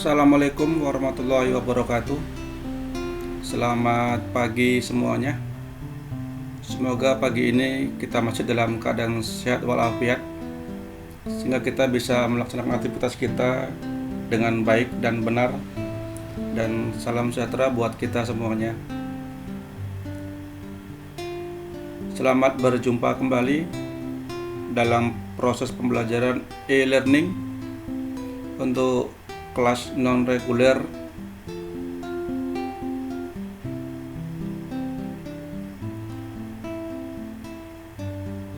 Assalamualaikum warahmatullahi wabarakatuh. Selamat pagi semuanya. Semoga pagi ini kita masih dalam keadaan sehat walafiat, sehingga kita bisa melaksanakan aktivitas kita dengan baik dan benar. Dan salam sejahtera buat kita semuanya. Selamat berjumpa kembali dalam proses pembelajaran e-learning untuk kelas non-reguler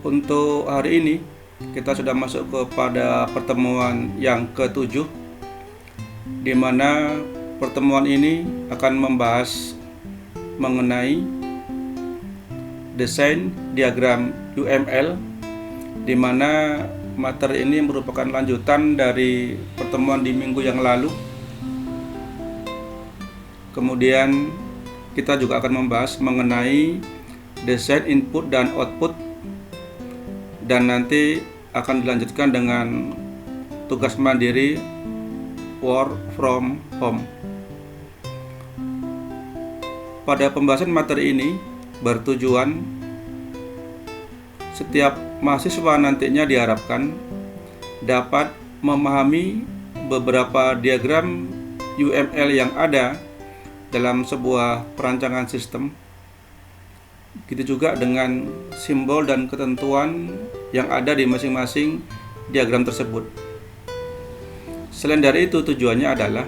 untuk hari ini. Kita sudah masuk kepada pertemuan yang ke-7, di mana pertemuan ini akan membahas mengenai desain diagram UML, di mana materi ini merupakan lanjutan dari pertemuan di minggu yang lalu. Kemudian kita juga akan membahas mengenai desain input dan output, dan nanti akan dilanjutkan dengan tugas mandiri work from home. Pada pembahasan materi ini bertujuan setiap mahasiswa nantinya diharapkan dapat memahami beberapa diagram UML yang ada dalam sebuah perancangan sistem. Begitu juga dengan simbol dan ketentuan yang ada di masing-masing diagram tersebut. Selain dari itu, tujuannya adalah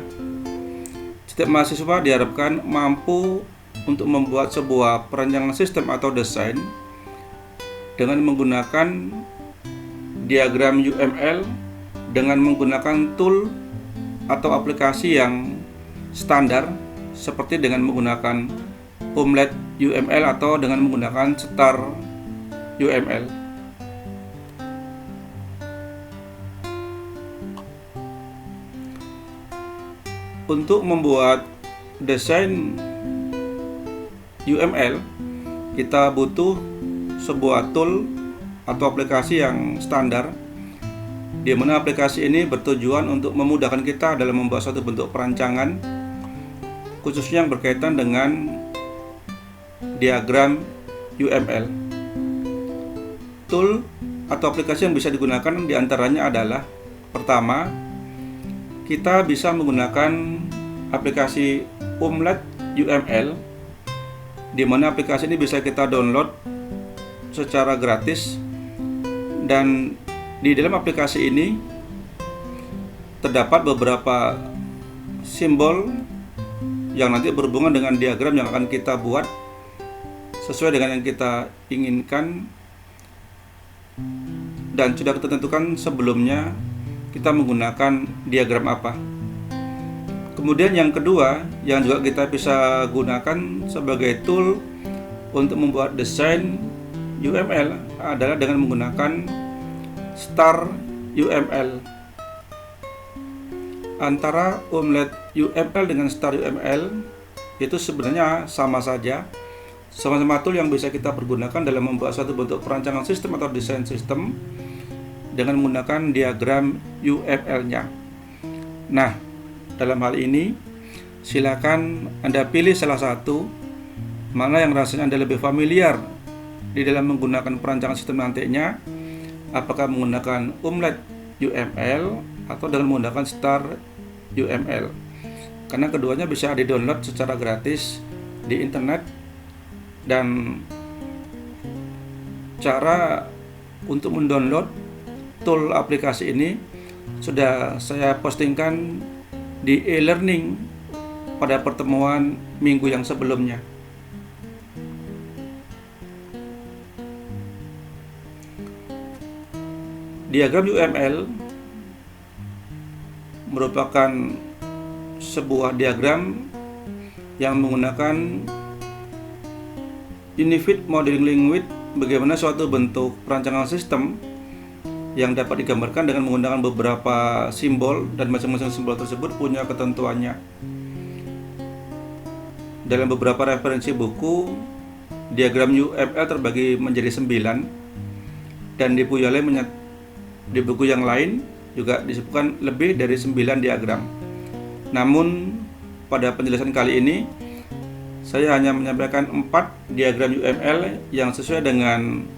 setiap mahasiswa diharapkan mampu untuk membuat sebuah perancangan sistem atau desain dengan menggunakan diagram UML dengan menggunakan tool atau aplikasi yang standar, seperti dengan menggunakan Umlet UML atau dengan menggunakan Star UML. Untuk membuat desain UML, kita butuh sebuah tool atau aplikasi yang standar, di mana aplikasi ini bertujuan untuk memudahkan kita dalam membuat suatu bentuk perancangan, khususnya yang berkaitan dengan diagram UML. Tool atau aplikasi yang bisa digunakan diantaranya adalah: pertama, kita bisa menggunakan aplikasi Umlet UML, di mana aplikasi ini bisa kita download secara gratis, dan di dalam aplikasi ini terdapat beberapa simbol yang nanti berhubungan dengan diagram yang akan kita buat sesuai dengan yang kita inginkan, dan sudah kita tentukan sebelumnya kita menggunakan diagram apa. Kemudian yang kedua yang juga kita bisa gunakan sebagai tool untuk membuat desain UML adalah dengan menggunakan Star UML. Antara Umlet UML dengan Star UML itu sebenarnya sama saja, sama-sama tool yang bisa kita pergunakan dalam membuat suatu bentuk perancangan sistem atau desain sistem dengan menggunakan diagram UML-nya. Nah, dalam hal ini silakan Anda pilih salah satu, mana yang rasanya Anda lebih familiar di dalam menggunakan perancangan sistem nantinya, apakah menggunakan Umlet UML atau dengan menggunakan Star UML, karena keduanya bisa di-download secara gratis di internet, dan cara untuk mendownload tool aplikasi ini sudah saya postingkan di e-learning pada pertemuan minggu yang sebelumnya. Diagram UML merupakan sebuah diagram yang menggunakan Unified Modeling Language, bagaimana suatu bentuk perancangan sistem yang dapat digambarkan dengan menggunakan beberapa simbol, dan masing-masing simbol tersebut punya ketentuannya. Dalam beberapa referensi buku, diagram UML terbagi menjadi 9, dan di buku yang lain juga disebutkan lebih dari 9 diagram. Namun pada penjelasan kali ini saya hanya menyampaikan 4 diagram UML yang sesuai dengan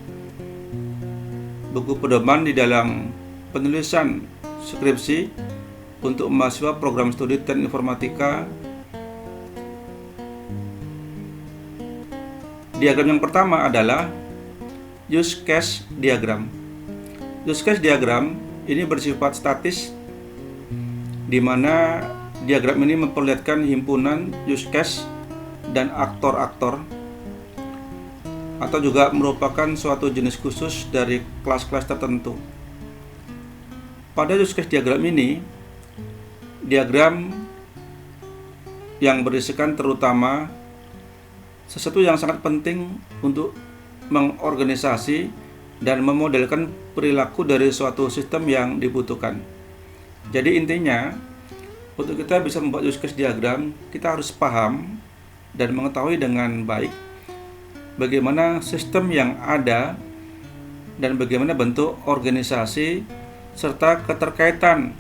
buku pedoman di dalam penulisan skripsi untuk mahasiswa program studi Teknik Informatika. Diagram yang pertama adalah use case diagram. Use case diagram ini bersifat statis, di mana diagram ini memperlihatkan himpunan use case dan aktor-aktor, atau juga merupakan suatu jenis khusus dari kelas-kelas tertentu. Pada use case diagram ini, diagram yang berisikan terutama sesuatu yang sangat penting untuk mengorganisasi dan memodelkan perilaku dari suatu sistem yang dibutuhkan. Jadi intinya, untuk kita bisa membuat use case diagram, kita harus paham dan mengetahui dengan baik bagaimana sistem yang ada dan bagaimana bentuk organisasi serta keterkaitan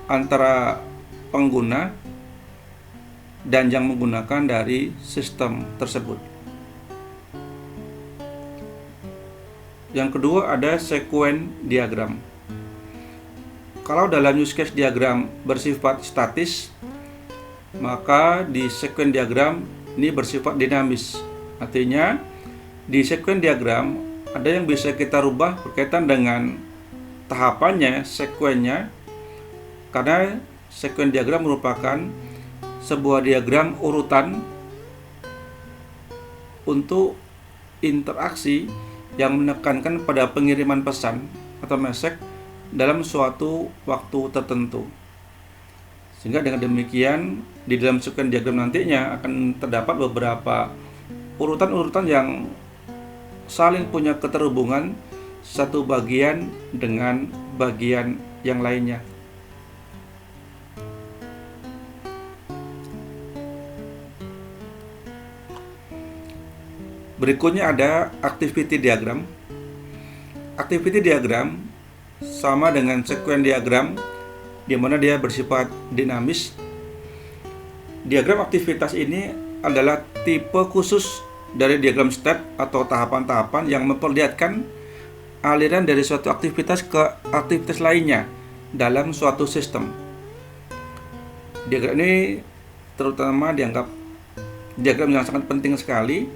antara pengguna dan yang menggunakan dari sistem tersebut. Yang kedua ada sequence diagram. Kalau dalam use case diagram bersifat statis, maka di sequence diagram ini bersifat dinamis. Artinya di sequence diagram ada yang bisa kita rubah berkaitan dengan tahapannya, sekuennya, karena sequence diagram merupakan sebuah diagram urutan untuk interaksi yang menekankan pada pengiriman pesan atau message dalam suatu waktu tertentu. Sehingga dengan demikian di dalam sequence diagram nantinya akan terdapat beberapa urutan-urutan yang saling punya keterhubungan satu bagian dengan bagian yang lainnya. Berikutnya ada activity diagram. Activity diagram sama dengan sequence diagram, di mana dia bersifat dinamis. Diagram aktivitas ini adalah tipe khusus dari diagram step atau tahapan-tahapan yang memperlihatkan aliran dari suatu aktivitas ke aktivitas lainnya dalam suatu sistem. Diagram ini terutama dianggap diagram yang sangat penting sekali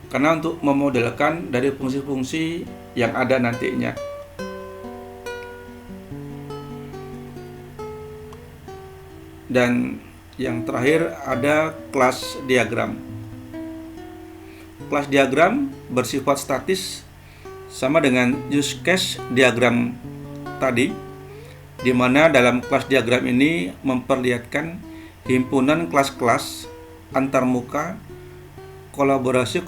karena untuk memodelkan dari fungsi-fungsi yang ada nantinya. Dan yang terakhir ada kelas diagram. Kelas diagram bersifat statis sama dengan use case diagram tadi, di mana dalam kelas diagram ini memperlihatkan himpunan kelas-kelas antarmuka, kolaborasi,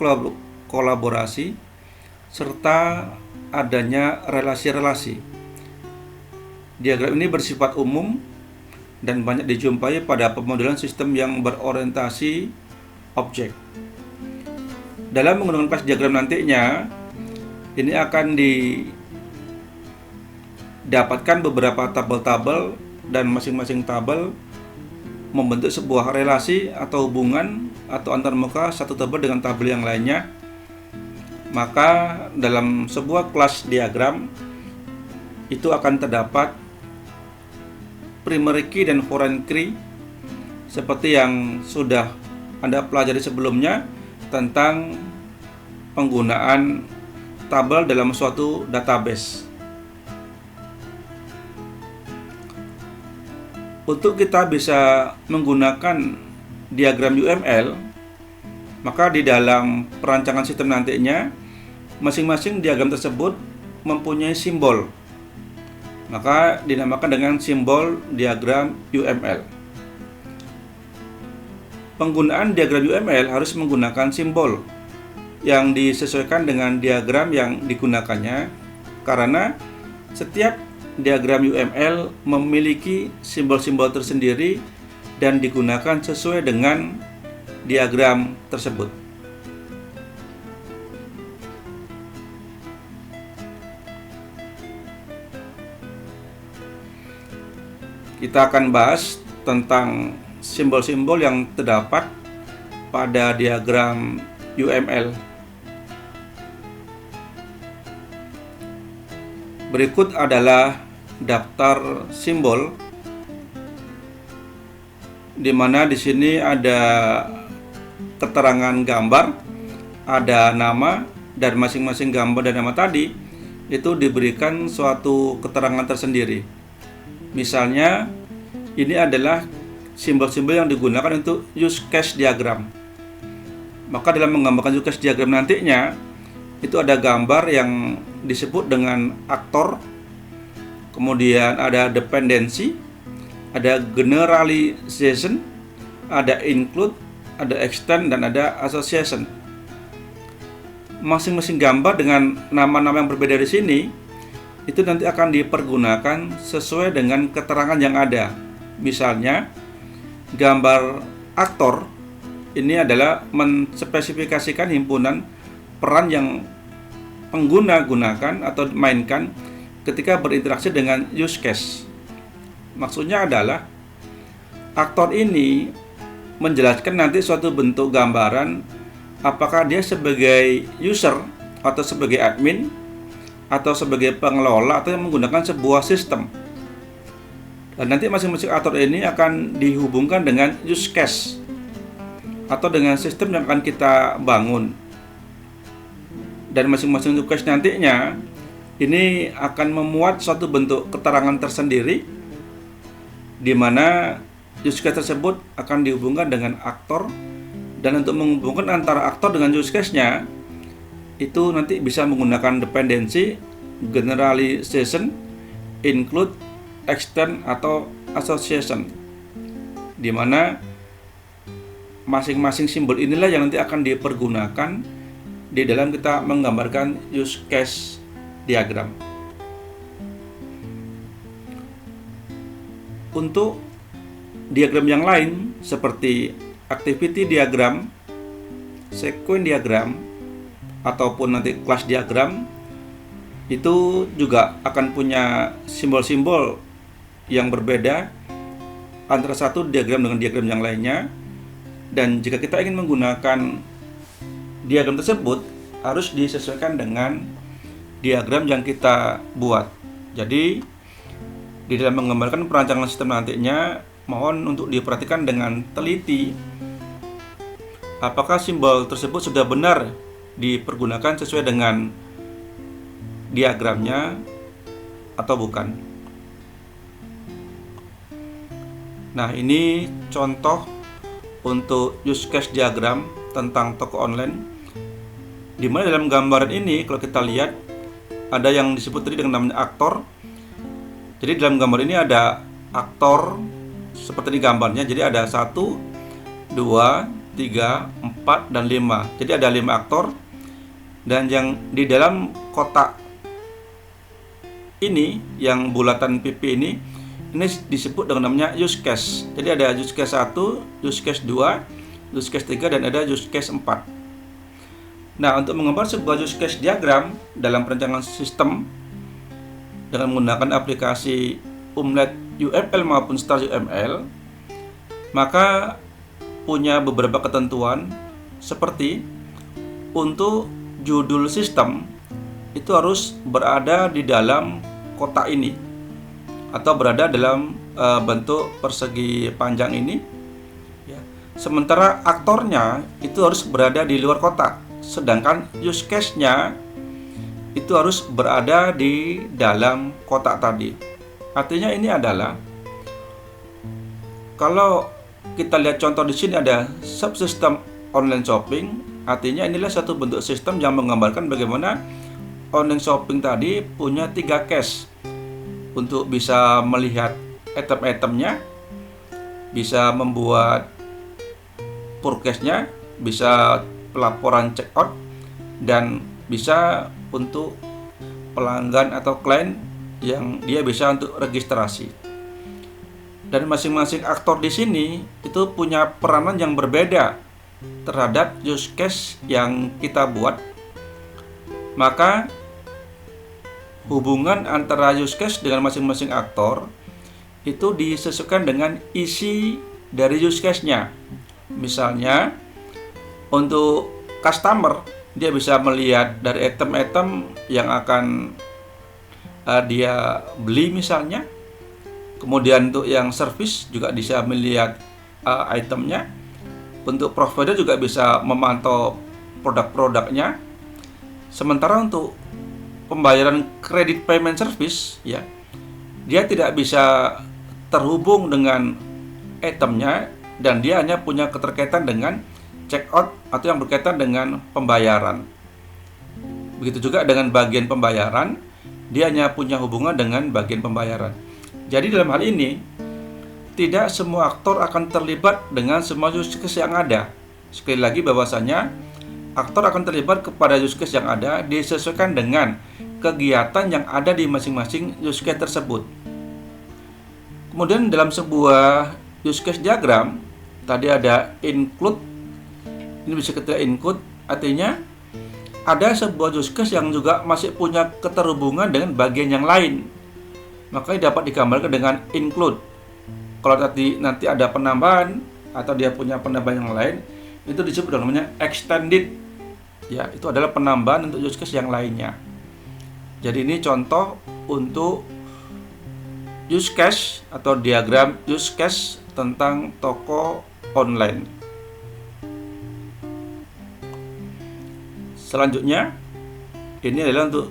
serta adanya relasi-relasi. Diagram ini bersifat umum dan banyak dijumpai pada pemodelan sistem yang berorientasi objek. Dalam menggunakan kelas diagram nantinya, ini akan didapatkan beberapa tabel-tabel dan masing-masing tabel membentuk sebuah relasi atau hubungan atau antarmuka satu tabel dengan tabel yang lainnya. Maka dalam sebuah kelas diagram itu akan terdapat primary key dan foreign key seperti yang sudah Anda pelajari sebelumnya tentang penggunaan tabel dalam suatu database. Untuk kita bisa menggunakan diagram UML, maka di dalam perancangan sistem nantinya masing-masing diagram tersebut mempunyai simbol. Maka dinamakan dengan simbol diagram UML. Penggunaan diagram UML harus menggunakan simbol yang disesuaikan dengan diagram yang digunakannya, karena setiap diagram UML memiliki simbol-simbol tersendiri dan digunakan sesuai dengan diagram tersebut. Kita akan bahas tentang simbol-simbol yang terdapat pada diagram UML. Berikut adalah daftar simbol, di mana di sini ada keterangan gambar, ada nama, dan masing-masing gambar dan nama tadi itu diberikan suatu keterangan tersendiri. Misalnya, ini adalah simbol-simbol yang digunakan untuk use case diagram. Maka dalam menggambarkan use case diagram nantinya, itu ada gambar yang disebut dengan aktor, kemudian ada dependency, ada generalization, ada include, ada extend, dan ada association. Masing-masing gambar dengan nama-nama yang berbeda di sini itu nanti akan dipergunakan sesuai dengan keterangan yang ada. Misalnya, gambar aktor ini adalah menspesifikasikan himpunan peran yang pengguna gunakan atau mainkan ketika berinteraksi dengan use case. Maksudnya adalah aktor ini menjelaskan nanti suatu bentuk gambaran apakah dia sebagai user atau sebagai admin atau sebagai pengelola atau yang menggunakan sebuah sistem. Dan nanti masing-masing aktor ini akan dihubungkan dengan use case atau dengan sistem yang akan kita bangun. Dan masing-masing use case nantinya ini akan memuat suatu bentuk keterangan tersendiri, di mana use case tersebut akan dihubungkan dengan aktor. Dan untuk menghubungkan antara aktor dengan use case-nya itu nanti bisa menggunakan dependency, generalization, include, extend, atau association, di mana masing-masing simbol inilah yang nanti akan dipergunakan di dalam kita menggambarkan use case diagram. Untuk diagram yang lain seperti activity diagram, sequence diagram, ataupun nanti class diagram, itu juga akan punya simbol-simbol yang berbeda antara satu diagram dengan diagram yang lainnya. Dan jika kita ingin menggunakan diagram tersebut, harus disesuaikan dengan diagram yang kita buat. Jadi, di dalam menggambarkan perancangan sistem nantinya, mohon untuk diperhatikan dengan teliti apakah simbol tersebut sudah benar dipergunakan sesuai dengan diagramnya atau bukan. Nah, ini contoh untuk use case diagram tentang toko online, di mana dalam gambaran ini kalau kita lihat ada yang disebut tadi dengan namanya aktor. Jadi dalam gambar ini ada aktor seperti di gambarnya. Jadi ada 1, 2, 3, 4, dan 5. Jadi ada 5 aktor. Dan yang di dalam kotak ini, yang bulatan pipi ini disebut dengan namanya use case. Jadi ada use case 1, use case 2, use case 3, dan ada use case 4. Nah, untuk menggambar sebuah use case diagram dalam perancangan sistem dengan menggunakan aplikasi Umlet UML maupun Star UML, maka punya beberapa ketentuan seperti untuk judul sistem itu harus berada di dalam kotak ini atau berada dalam bentuk persegi panjang ini, ya. Sementara aktornya itu harus berada di luar kotak, sedangkan use case-nya itu harus berada di dalam kotak tadi. Artinya ini adalah, kalau kita lihat contoh di sini ada subsistem online shopping, artinya inilah satu bentuk sistem yang menggambarkan bagaimana online shopping tadi punya 3 case untuk bisa melihat item-itemnya, bisa membuat purchase-nya, bisa pelaporan check out, dan bisa untuk pelanggan atau klien yang dia bisa untuk registrasi. Dan masing-masing aktor di sini itu punya peranan yang berbeda terhadap use case yang kita buat. Maka hubungan antara use case dengan masing-masing aktor itu disesuaikan dengan isi dari use case-nya. Misalnya untuk customer, dia bisa melihat dari item-item yang akan dia beli misalnya. Kemudian untuk yang service juga bisa melihat itemnya. Untuk provider juga bisa memantau produk-produknya. Sementara untuk pembayaran credit payment service, ya, dia tidak bisa terhubung dengan itemnya dan dia hanya punya keterkaitan dengan checkout atau yang berkaitan dengan pembayaran. Begitu juga dengan bagian pembayaran, dia hanya punya hubungan dengan bagian pembayaran. Jadi dalam hal ini, tidak semua aktor akan terlibat dengan semua use case yang ada. Sekali lagi bahwasanya, aktor akan terlibat kepada use case yang ada disesuaikan dengan kegiatan yang ada di masing-masing use case tersebut. Kemudian dalam sebuah use case diagram, tadi ada include, ini bisa kita include, artinya ada sebuah use case yang juga masih punya keterhubungan dengan bagian yang lain. Makanya dapat digambarkan dengan include. Kalau nanti ada penambahan atau dia punya penambahan yang lain, itu disebut namanya extended. Ya, itu adalah penambahan untuk use case yang lainnya. Jadi ini contoh untuk use case atau diagram use case tentang toko online. Selanjutnya, ini adalah untuk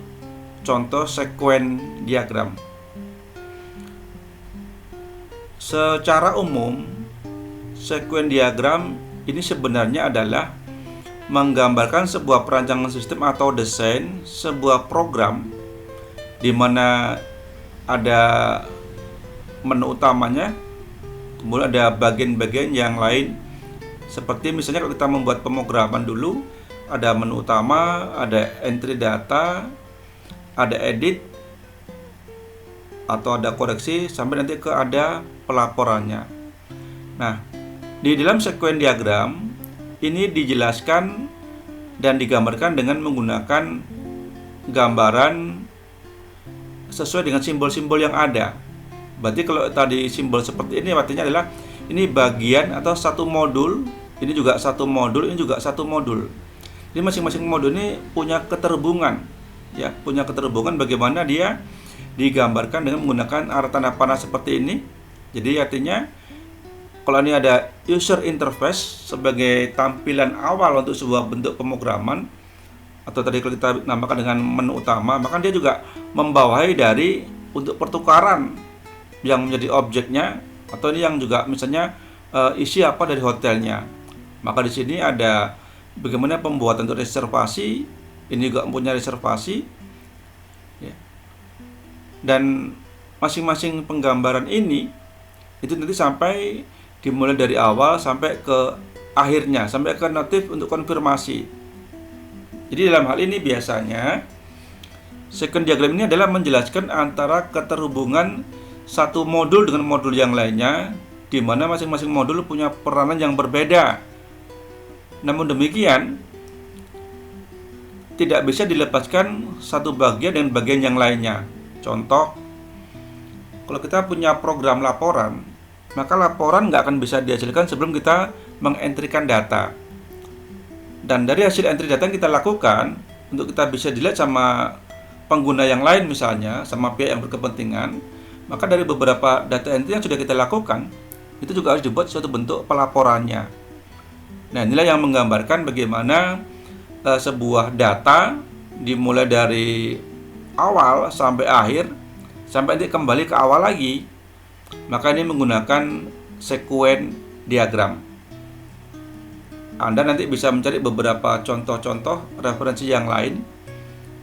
contoh sequence diagram. Secara umum, sequence diagram ini sebenarnya adalah menggambarkan sebuah perancangan sistem atau desain sebuah program di mana ada menu utamanya, kemudian ada bagian-bagian yang lain. Seperti misalnya kalau kita membuat pemrograman dulu, ada menu utama, ada entry data, ada edit, atau ada koreksi, sampai nanti ke ada pelaporannya. Nah, di dalam sequence diagram ini dijelaskan dan digambarkan dengan menggunakan gambaran sesuai dengan simbol-simbol yang ada. Berarti kalau tadi simbol seperti ini artinya adalah ini bagian atau satu modul, ini juga satu modul, ini juga satu modul. Jadi masing-masing modul ini punya keterhubungan, ya, punya keterhubungan bagaimana dia digambarkan dengan menggunakan arah tanda panah seperti ini. Jadi artinya kalau ini ada user interface sebagai tampilan awal untuk sebuah bentuk pemrograman, atau tadi kalau kita namakan dengan menu utama, maka dia juga membawahi dari untuk pertukaran yang menjadi objeknya, atau ini yang juga misalnya isi apa dari hotelnya. Maka di sini ada bagaimana pembuatan untuk reservasi, ini juga mempunyai reservasi, ya. Dan masing-masing penggambaran ini itu nanti sampai dimulai dari awal sampai ke akhirnya, sampai ke notif untuk konfirmasi. Jadi dalam hal ini biasanya sequence diagram ini adalah menjelaskan antara keterhubungan satu modul dengan modul yang lainnya, di mana masing-masing modul punya peranan yang berbeda. Namun demikian, tidak bisa dilepaskan satu bagian dengan bagian yang lainnya. Contoh, kalau kita punya program laporan, maka laporan nggak akan bisa dihasilkan sebelum kita mengentrikan data. Dan dari hasil entry data yang kita lakukan, untuk kita bisa dilihat sama pengguna yang lain misalnya, sama pihak yang berkepentingan, maka dari beberapa data entry yang sudah kita lakukan, itu juga harus dibuat suatu bentuk pelaporannya. Nah, inilah yang menggambarkan bagaimana sebuah data dimulai dari awal sampai akhir, sampai nanti kembali ke awal lagi. Maka ini menggunakan sequence diagram. Anda nanti bisa mencari beberapa contoh-contoh referensi yang lain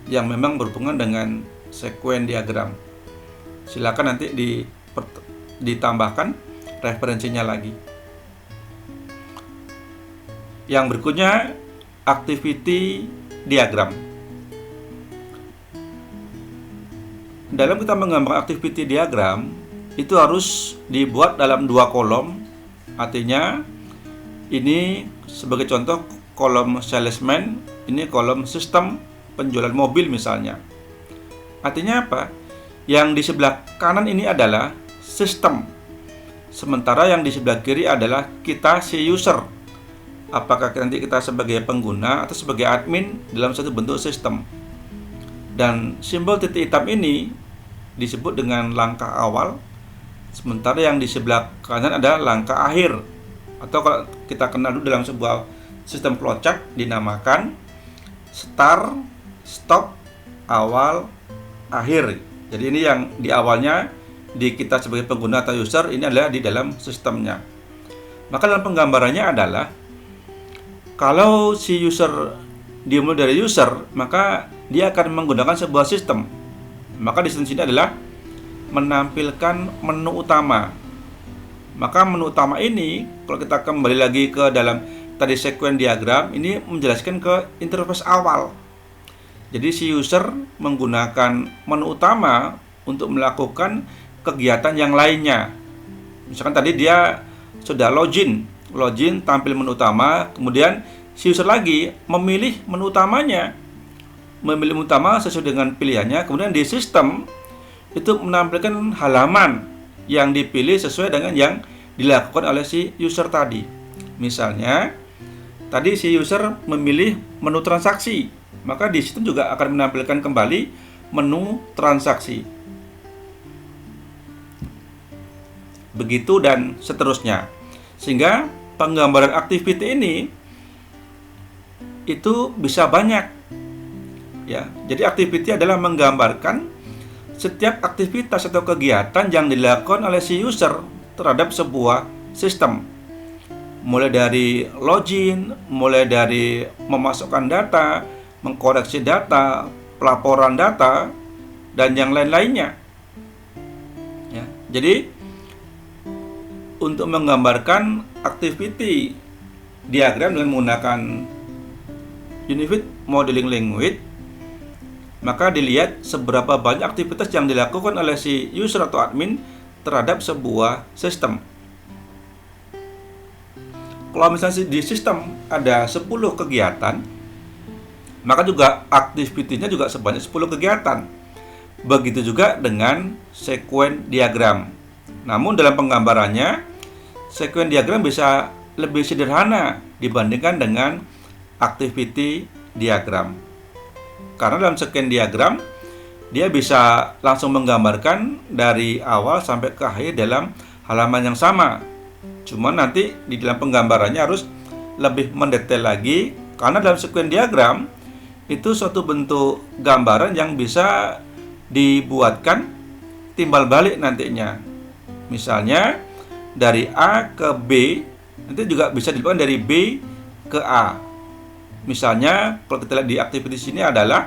yang memang berhubungan dengan sequence diagram. Silakan nanti ditambahkan referensinya lagi. Yang berikutnya, activity diagram. Dalam kita menggambar activity diagram, itu harus dibuat dalam dua kolom. Artinya, ini sebagai contoh kolom salesman, ini kolom sistem penjualan mobil misalnya. Artinya apa? Yang di sebelah kanan ini adalah sistem. Sementara yang di sebelah kiri adalah kita si user. Apakah nanti kita sebagai pengguna atau sebagai admin dalam satu bentuk sistem. Dan simbol titik hitam ini disebut dengan langkah awal, sementara yang di sebelah kanan adalah langkah akhir. Atau kalau kita kenal dulu dalam sebuah sistem flowchart dinamakan start, stop, awal, akhir. Jadi ini yang di awalnya di kita sebagai pengguna atau user, ini adalah di dalam sistemnya. Maka dalam penggambarannya adalah kalau si user dimulai dari user, maka dia akan menggunakan sebuah sistem. Maka di sini adalah menampilkan menu utama. Maka menu utama ini, kalau kita kembali lagi ke dalam tadi sequence diagram, ini menjelaskan ke interface awal. Jadi si user menggunakan menu utama untuk melakukan kegiatan yang lainnya. Misalkan tadi dia sudah login tampil menu utama, kemudian si user lagi memilih menu utamanya. Memilih menu utama sesuai dengan pilihannya, kemudian di sistem itu menampilkan halaman yang dipilih sesuai dengan yang dilakukan oleh si user tadi. Misalnya, tadi si user memilih menu transaksi, maka di situ juga akan menampilkan kembali menu transaksi. Begitu dan seterusnya. Sehingga penggambaran activity ini itu bisa banyak. Ya, jadi activity adalah menggambarkan setiap aktivitas atau kegiatan yang dilakukan oleh si user terhadap sebuah sistem. Mulai dari login, mulai dari memasukkan data, mengkoreksi data, pelaporan data, dan yang lain-lainnya. Ya, jadi untuk menggambarkan activity diagram dengan menggunakan Unified Modeling Language, maka dilihat seberapa banyak aktivitas yang dilakukan oleh si user atau admin terhadap sebuah sistem. Kalau misalnya di sistem ada 10 kegiatan, maka juga aktivitinya juga sebanyak 10 kegiatan. Begitu juga dengan sequence diagram. Namun dalam penggambarannya, sequence diagram bisa lebih sederhana dibandingkan dengan activity diagram. Karena dalam sequence diagram, dia bisa langsung menggambarkan dari awal sampai ke akhir dalam halaman yang sama. Cuma nanti di dalam penggambarannya harus lebih mendetail lagi, karena dalam sequence diagram itu suatu bentuk gambaran yang bisa dibuatkan timbal balik nantinya. Misalnya dari A ke B, nanti juga bisa dibuat dari B ke A. Misalnya kalau kita lihat di activity sini adalah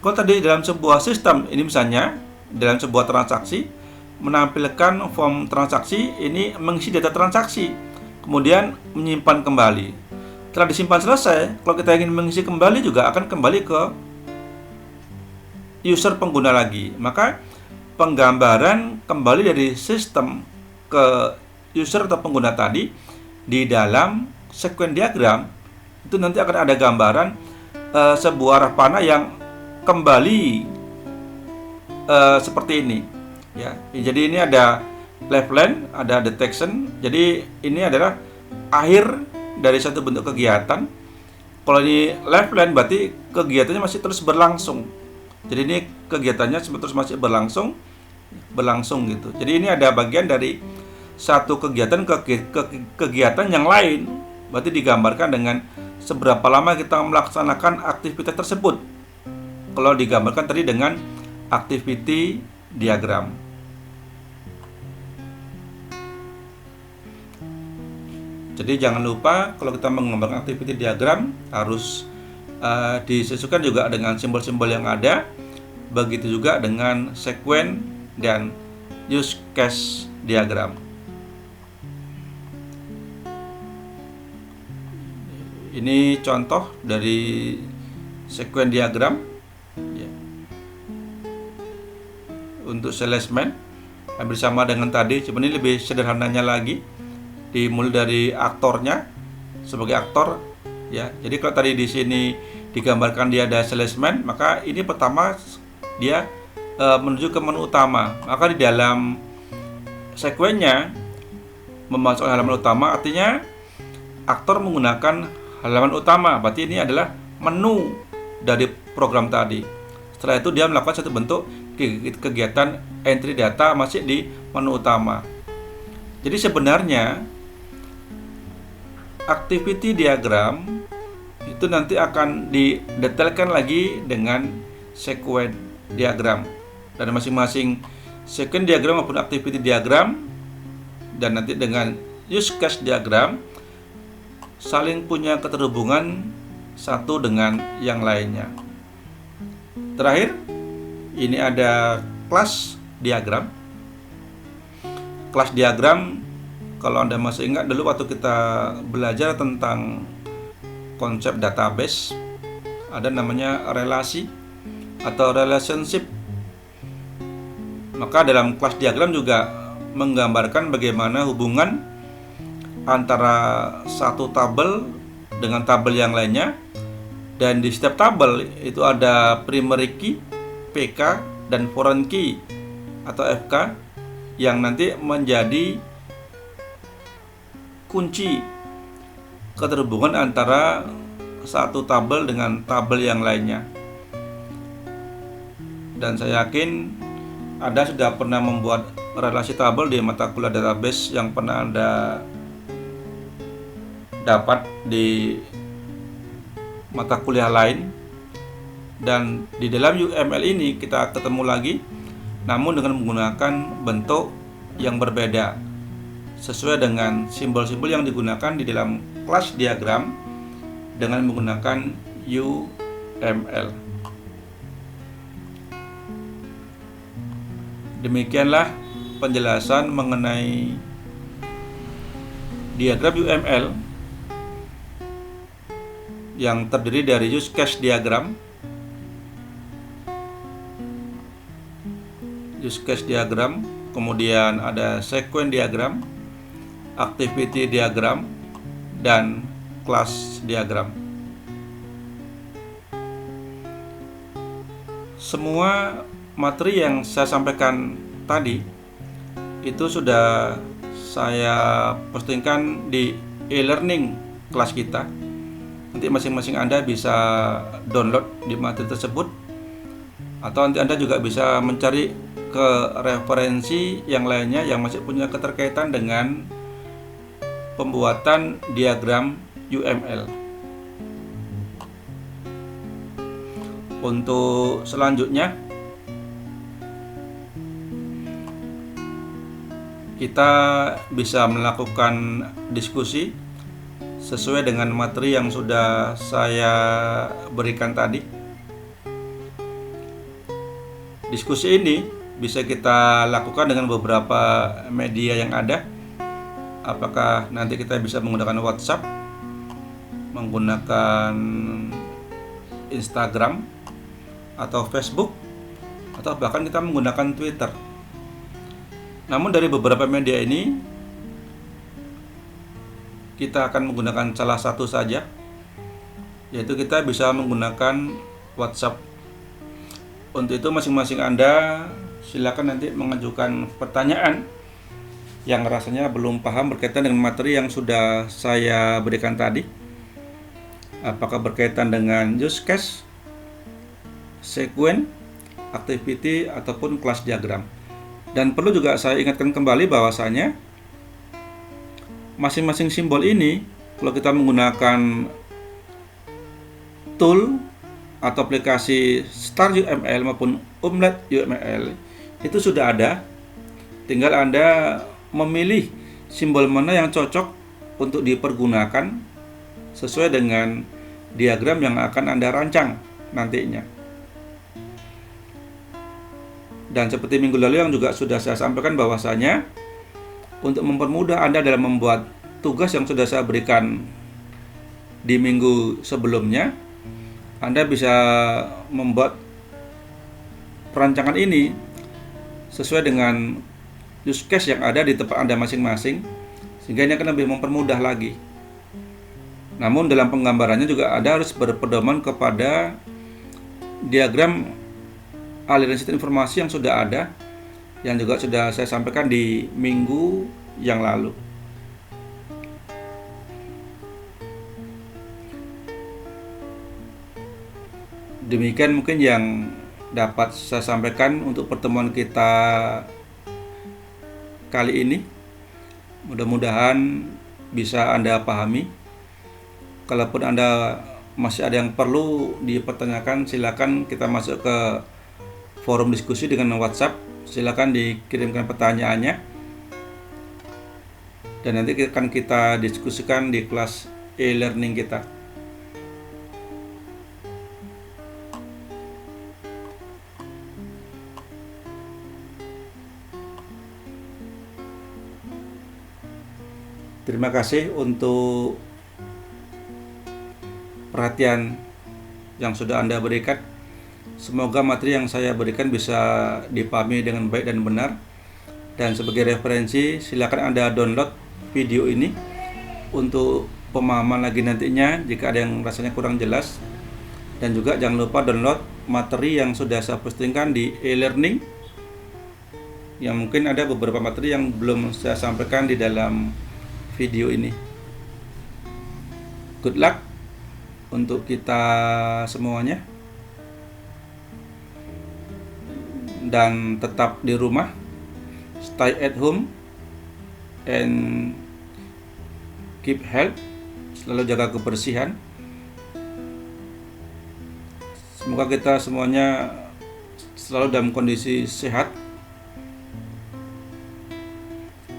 kalau tadi dalam sebuah sistem ini misalnya dalam sebuah transaksi menampilkan form transaksi, ini mengisi data transaksi, kemudian menyimpan kembali. Setelah disimpan selesai, kalau kita ingin mengisi kembali juga akan kembali ke user pengguna lagi. Maka penggambaran kembali dari sistem ke user atau pengguna tadi di dalam sequence diagram itu nanti akan ada gambaran sebuah arah panah yang kembali seperti ini. Ya, jadi ini ada left line, ada detection. Jadi ini adalah akhir dari satu bentuk kegiatan. Kalau ini left line berarti kegiatannya masih terus berlangsung. Jadi ini kegiatannya terus masih berlangsung gitu. Jadi ini ada bagian dari satu kegiatan ke kegiatan yang lain. Berarti digambarkan dengan seberapa lama kita melaksanakan aktivitas tersebut. Kalau digambarkan tadi dengan activity diagram. Jadi jangan lupa kalau kita menggambarkan activity diagram harus disesuaikan juga dengan simbol-simbol yang ada. Begitu juga dengan sequence dan use case diagram. Ini contoh dari sequence diagram ya. Untuk salesman hampir sama dengan tadi, cuma ini lebih sederhananya lagi. Dimulai dari aktornya sebagai aktor ya. Jadi kalau tadi di sini digambarkan dia ada salesman, maka ini pertama dia menuju ke menu utama. Maka di dalam sekuennya memasukkan halaman utama, artinya aktor menggunakan halaman utama, berarti ini adalah menu dari program tadi. Setelah itu dia melakukan satu bentuk kegiatan entry data masih di menu utama. Jadi sebenarnya activity diagram itu nanti akan didetailkan lagi dengan sequence diagram, dan masing-masing sequence diagram maupun activity diagram dan nanti dengan use case diagram saling punya keterhubungan satu dengan yang lainnya. Terakhir, ini ada kelas diagram. Kelas diagram, kalau Anda masih ingat dulu waktu kita belajar tentang konsep database, ada namanya relasi atau relationship. Maka dalam kelas diagram juga menggambarkan bagaimana hubungan antara satu tabel dengan tabel yang lainnya, dan di setiap tabel itu ada primary key, PK, dan foreign key atau FK yang nanti menjadi kunci keterhubungan antara satu tabel dengan tabel yang lainnya. Dan saya yakin Anda sudah pernah membuat relasi tabel di mata kuliah database yang pernah Anda dapat di mata kuliah lain. Dan di dalam UML ini kita ketemu lagi, namun dengan menggunakan bentuk yang berbeda sesuai dengan simbol-simbol yang digunakan di dalam kelas diagram dengan menggunakan UML. Demikianlah penjelasan mengenai diagram UML yang terdiri dari use case diagram, kemudian ada sequence diagram, activity diagram, dan class diagram. Semua materi yang saya sampaikan tadi itu sudah saya postingkan di e-learning kelas kita. Nanti masing-masing Anda bisa download di materi tersebut, atau nanti Anda juga bisa mencari ke referensi yang lainnya yang masih punya keterkaitan dengan pembuatan diagram UML. Untuk selanjutnya kita bisa melakukan diskusi sesuai dengan materi yang sudah saya berikan tadi. Diskusi ini bisa kita lakukan dengan beberapa media yang ada. Apakah nanti kita bisa menggunakan WhatsApp, menggunakan Instagram, atau Facebook, atau bahkan kita menggunakan Twitter. Namun dari beberapa media ini kita akan menggunakan salah satu saja, yaitu kita bisa menggunakan WhatsApp. Untuk itu masing-masing Anda silakan nanti mengajukan pertanyaan yang rasanya belum paham berkaitan dengan materi yang sudah saya berikan tadi. Apakah berkaitan dengan use case, sequence, activity, ataupun class diagram. Dan perlu juga saya ingatkan kembali bahwasanya masing-masing simbol ini kalau kita menggunakan tool atau aplikasi Star UML maupun Umlet UML itu sudah ada. Tinggal Anda memilih simbol mana yang cocok untuk dipergunakan sesuai dengan diagram yang akan Anda rancang nantinya. Dan seperti minggu lalu yang juga sudah saya sampaikan bahwasanya untuk mempermudah Anda dalam membuat tugas yang sudah saya berikan di minggu sebelumnya, Anda bisa membuat perancangan ini sesuai dengan use case yang ada di tempat Anda masing-masing, sehingga ini akan lebih mempermudah lagi. Namun dalam penggambarannya juga Anda harus berpedoman kepada diagram aliran sistem informasi yang sudah ada yang juga sudah saya sampaikan di minggu yang lalu. Demikian mungkin yang dapat saya sampaikan untuk pertemuan kita kali ini. Mudah-mudahan bisa Anda pahami. Kalaupun Anda masih ada yang perlu dipertanyakan, silakan kita masuk ke forum diskusi dengan WhatsApp. Silakan dikirimkan pertanyaannya, dan nanti akan kita diskusikan di kelas e-learning kita. Terima kasih untuk perhatian yang sudah Anda berikan. Semoga materi yang saya berikan bisa dipahami dengan baik dan benar. Dan sebagai referensi, silakan Anda download video ini untuk pemahaman lagi nantinya jika ada yang rasanya kurang jelas. Dan juga jangan lupa download materi yang sudah saya postingkan di e-learning, yang mungkin ada beberapa materi yang belum saya sampaikan di dalam video ini. Good luck untuk kita semuanya, dan tetap di rumah, stay at home and keep health, selalu jaga kebersihan. Semoga kita semuanya selalu dalam kondisi sehat.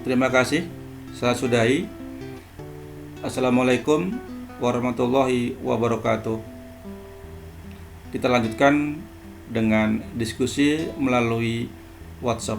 Terima kasih. Saya sudahi. Assalamualaikum warahmatullahi wabarakatuh. Kita lanjutkan dengan diskusi melalui WhatsApp.